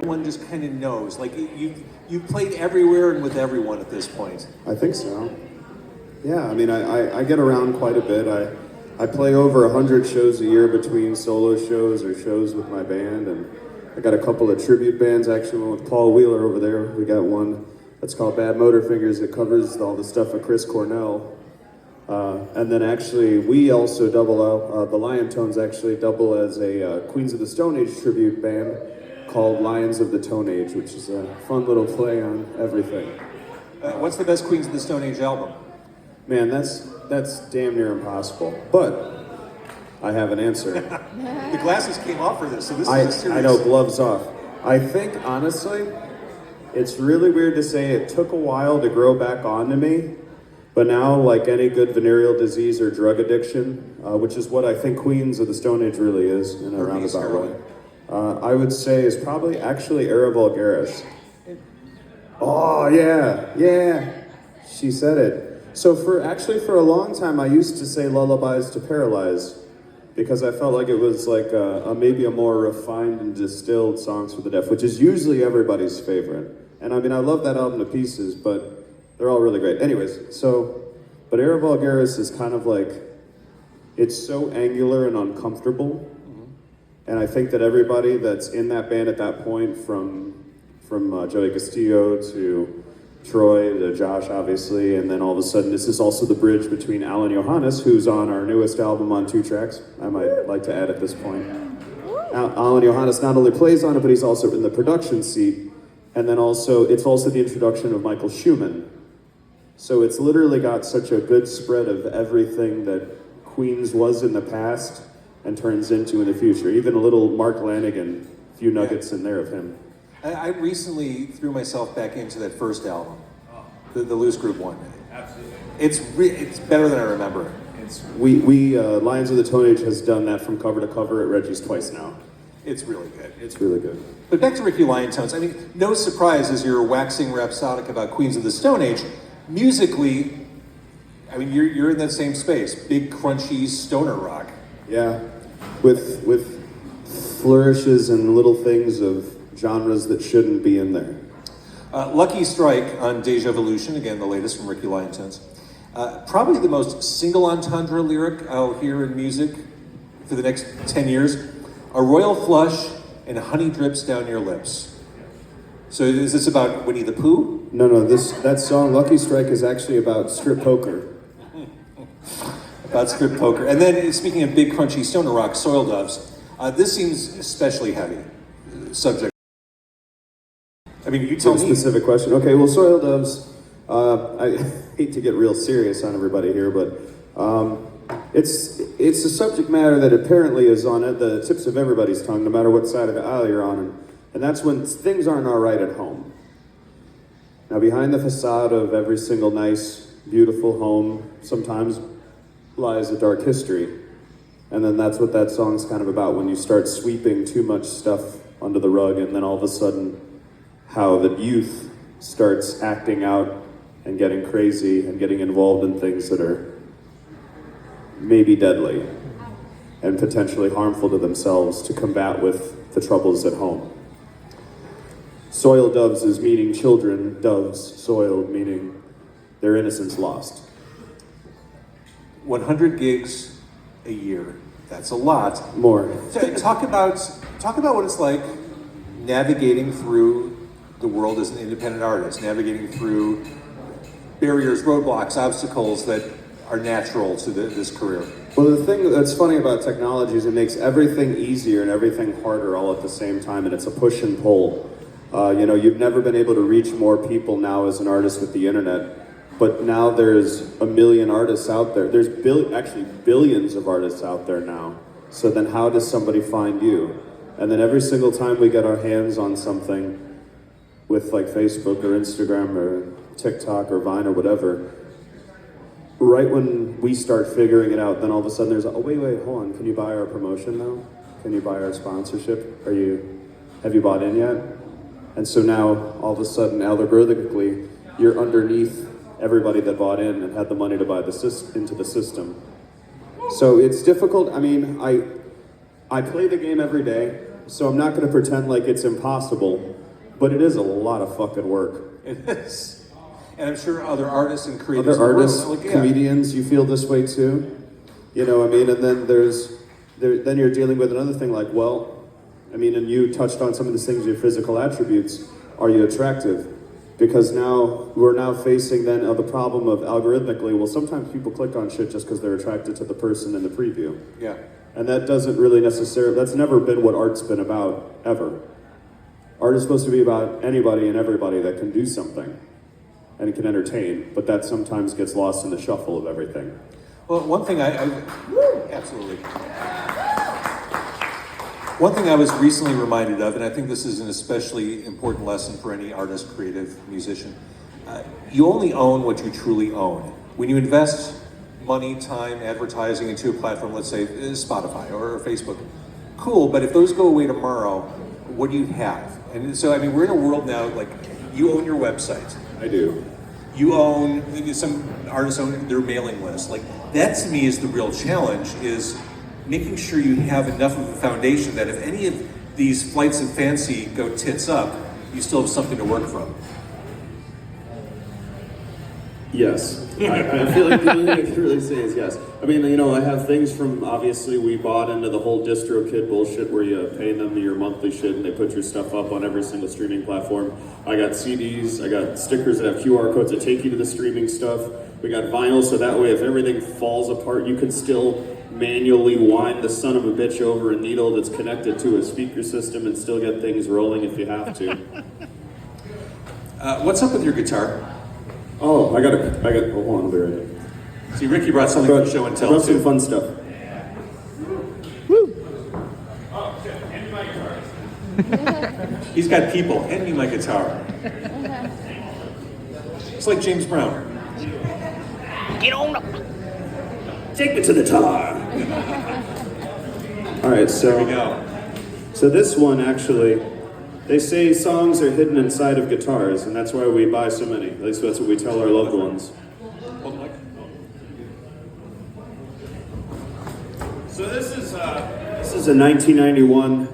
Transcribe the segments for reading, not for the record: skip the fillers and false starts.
one just kind of knows. Like you've played everywhere and with everyone at this point. I think so. Yeah, I mean, I get around quite a bit. I play over 100 shows a year between solo shows or shows with my band, and I got a couple of tribute bands, actually one with Paul Wheeler over there. We got one that's called Bad Motorfingers that covers all the stuff with Chris Cornell. And then actually, we also double out, the Lion Tones actually double as a Queens of the Stone Age tribute band called Lions of the Tone Age, which is a fun little play on everything. What's the best Queens of the Stone Age album? Man, that's damn near impossible, but I have an answer. The glasses came off for this, so this is a serious... I know, gloves off. I think, honestly, it's really weird to say it took a while to grow back onto me, but now, like any good venereal disease or drug addiction, which is what I think Queens of the Stone Age really is, in a roundabout way, I would say is probably actually Era Vulgaris. Oh, yeah, she said it. So for a long time, I used to say Lullabies to Paralyze, because I felt like it was like maybe a more refined and distilled Songs for the Deaf, which is usually everybody's favorite. And I mean, I love that album to pieces, but they're all really great. Anyways, but Era Vulgaris is kind of like, it's so angular and uncomfortable. And I think that everybody that's in that band at that point, from Joey Castillo to Troy to Josh, obviously, and then all of a sudden, this is also the bridge between Alan Johannes, who's on our newest album on 2 tracks, I might like to add at this point. Alan Johannes not only plays on it, but he's also in the production seat, and then also, it's also the introduction of Michael Schumann. So it's literally got such a good spread of everything that Queens was in the past and turns into in the future. Even a little Mark Lanigan, a few nuggets in there of him. I recently threw myself back into that first album, the Loose Group one. Absolutely. It's better than I remember. Lions of the Tone Age has done that from cover to cover at Reggie's twice now. It's really good. It's really good. But back to Ricky Lion Tones. I mean, no surprise as you're waxing rhapsodic about Queens of the Stone Age. Musically, I mean, you're in that same space. Big, crunchy stoner rock. Yeah, with flourishes and little things of genres that shouldn't be in there. Lucky Strike on Deja Evolution, again, the latest from Ricky Lion Tones. Probably the most single entendre lyric I'll hear in music for the next 10 years. A royal flush and honey drips down your lips. So is this about Winnie the Pooh? No, that song, Lucky Strike, is actually about strip poker. About strip poker. And then, speaking of big, crunchy stoner rock, Soil Doves. This seems especially heavy subject. I mean, you tell me. Specific question. Okay, well, Soil Doves, I hate to get real serious on everybody here, but it's a subject matter that apparently is on the tips of everybody's tongue, no matter what side of the aisle you're on, and that's when things aren't all right at home. Now, behind the facade of every single nice, beautiful home, sometimes lies a dark history, and then that's what that song's kind of about, when you start sweeping too much stuff under the rug, and then all of a sudden, how the youth starts acting out and getting crazy and getting involved in things that are maybe deadly and potentially harmful to themselves to combat with the troubles at home. Soil doves is meaning children, doves, soiled, meaning their innocence lost. 100 gigs a year. That's a lot. More. So talk about what it's like navigating through the world as an independent artist, navigating through barriers, roadblocks, obstacles that are natural to this career. Well, the thing that's funny about technology is it makes everything easier and everything harder all at the same time, and it's a push and pull. You've never been able to reach more people now as an artist with the internet, but now there's a million artists out there. There's actually billions of artists out there now. So then how does somebody find you? And then every single time we get our hands on something with like Facebook or Instagram or TikTok or Vine or whatever, right when we start figuring it out, then all of a sudden there's, oh wait, hold on, can you buy our promotion now? Can you buy our sponsorship? Have you bought in yet? And so now, all of a sudden, algorithmically, you're underneath everybody that bought in and had the money to buy into the system. So it's difficult. I mean, I play the game every day, So I'm not going to pretend like it's impossible, but it is a lot of fucking work. It is. And I'm sure other artists and creators... Other artists, comedians, you feel this way too? You know, I mean, and then then you're dealing with another thing like, well, I mean, and you touched on some of these things, your physical attributes. Are you attractive? Because we're now facing then the problem of algorithmically, well, sometimes people click on shit just because they're attracted to the person in the preview. Yeah. And that doesn't really necessarily, that's never been what art's been about, ever. Art is supposed to be about anybody and everybody that can do something. And it can entertain, but that sometimes gets lost in the shuffle of everything. Well, one thing absolutely. One thing I was recently reminded of, and I think this is an especially important lesson for any artist, creative, musician, you only own what you truly own. When you invest money, time, advertising into a platform, let's say Spotify or Facebook, cool, but if those go away tomorrow, what do you have? And so, I mean, we're in a world now, like, you own your website. I do. You own, some artists own their mailing list. Like, that to me is the real challenge, is making sure you have enough of a foundation that if any of these flights of fancy go tits up, you still have something to work from. Yes. I feel like the only thing I can really say is yes. I mean, you know, I have things from, obviously, we bought into the whole DistroKid bullshit where you pay them your monthly shit and they put your stuff up on every single streaming platform. I got CDs, I got stickers that have QR codes that take you to the streaming stuff. We got vinyl, so that way if everything falls apart, you can still manually wind the son of a bitch over a needle that's connected to a speaker system and still get things rolling if you have to. What's up with your guitar? Oh, I got, hold on, I'll be right here. See, Ricky brought something for show and tell. Brought some fun stuff. Woo! Oh, shit, hand me my guitar. He's got people, hand me my guitar. It's like James Brown. Get on up! Take me to the tar! All right, so... There we go. So this one, actually, they say songs are hidden inside of guitars, and that's why we buy so many. At least that's what we tell our loved ones. Hold the mic. So this is a 1991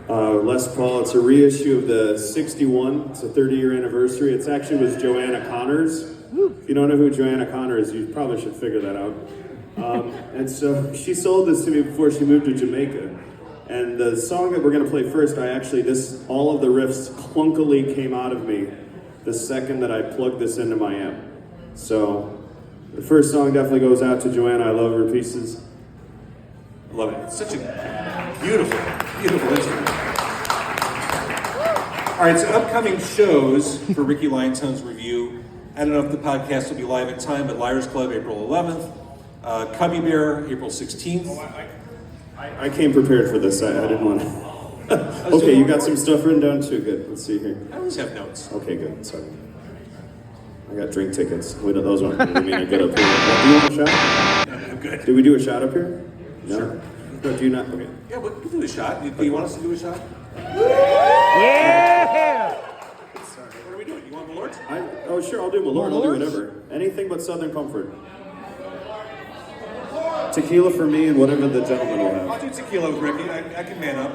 Les Paul. It's a reissue of the 61. It's a 30-year anniversary. It actually was Joanna Connor's. If you don't know who Joanna Connor is, you probably should figure that out. And so she sold this to me before she moved to Jamaica. And the song that we're going to play first, all of the riffs clunkily came out of me the second that I plugged this into my amp. So the first song definitely goes out to Joanna. I love her pieces. Love it. It's such a beautiful, beautiful instrument. All right, so upcoming shows for Ricky Liontone's review. I don't know if the podcast will be live in time, but Liars Club, April 11th. Cubby Bear, April 16th. I came prepared for this. I didn't want to. Okay, you got some stuff written down too. Good. Let's see here. I always have notes. Okay, good. Sorry. I got drink tickets. Wait, those aren't going to mean I get up here. Do you want a shot? No, I'm good. Did we do a shot up here? No. Sure. No, do you not? Okay. Yeah, we can do a shot. Do you want us to do a shot? Yeah! Sorry. What are we doing? You want Malort? Oh, sure. I'll do Malort. I'll do Malort? whatever. Anything but Southern Comfort. Tequila for me and whatever the gentleman will have. I'll do tequila with Ricky. I can man up.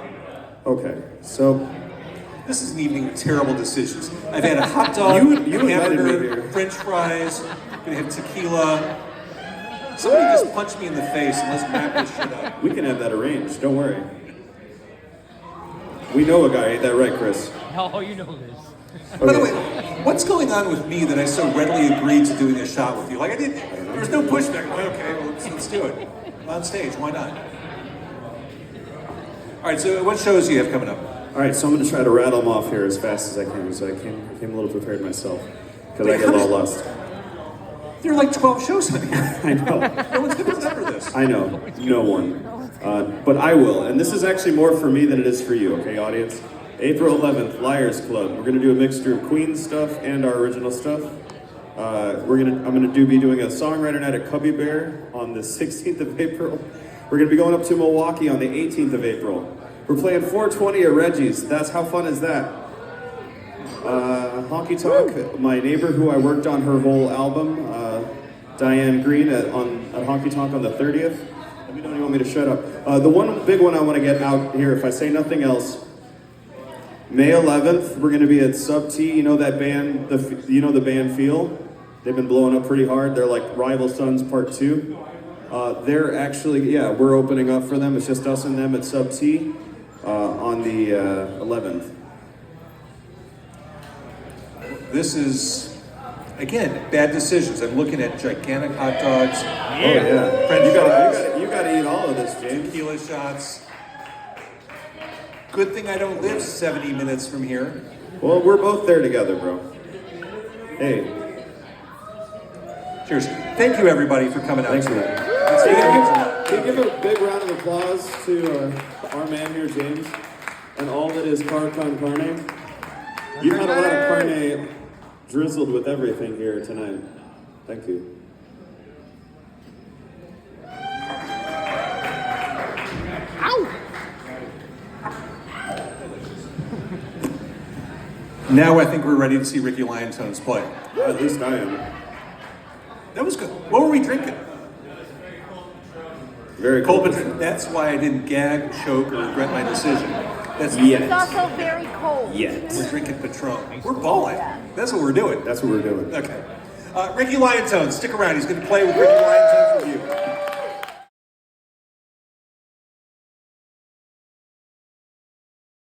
Okay, so This is an evening of terrible decisions. I've had a hot dog, You a invited me hamburger, here. French fries, gonna have tequila. Somebody just punch me in the face and let's wrap this shit up. we can have that arranged. Don't worry. We know a guy. Ain't that right, Chris? Oh, you know this. Okay. By the way, what's going on with me that I so readily agreed to doing a shot with you? Like there was no pushback. Like, okay, well, let's do it. On stage, why not? All right, so what shows do you have coming up? All right, so I'm going to try to rattle them off here as fast as I can. So I came a little prepared myself because I get a little lost. There are like 12 shows on here. I know. No one's going to remember this. I know. No one. But I will. And this is actually more for me than it is for you, okay, audience? April 11th, Liars Club. We're going to do a mixture of Queen stuff and our original stuff. I'm going to be doing a songwriter night at Cubby Bear on the 16th of April. We're going to be going up to Milwaukee on the 18th of April. We're playing 420 at Reggie's. That's how fun is that? Honky Tonk, my neighbor who I worked on her whole album, Diane Green at Honky Tonk on the 30th. Let me know when you want me to shut up. The one big one I want to get out here, if I say nothing else, May 11th, we're going to be at Sub T. You know that band, the band Feel? They've been blowing up pretty hard. They're like Rival Sons Part 2. They're actually, we're opening up for them. It's just us and them at Sub T on the 11th. This is, again, bad decisions. I'm looking at gigantic hot dogs. Oh yeah, French fries. you gotta eat all of this, James. Tequila shots. Good thing I don't live 70 minutes from here. Well, we're both there together, bro. Hey, Cheers. Thank you, everybody, for coming out thanks for tonight. that. Can you give a big round of applause to our man here, James, and all that is Con Carne? You've had a lot of carne drizzled with everything here tonight. Thank you. Now I think we're ready to see Ricky Liontones play. At least I am. That was good. What were we drinking? Very Cold, cool. but that's why I didn't gag, choke, or regret my decision. That's It's also very cold. We're drinking Patron. We're balling. That's what we're doing. That's what we're doing. Okay. Ricky Liontones, stick around. He's going to play with Ricky Liontones Review.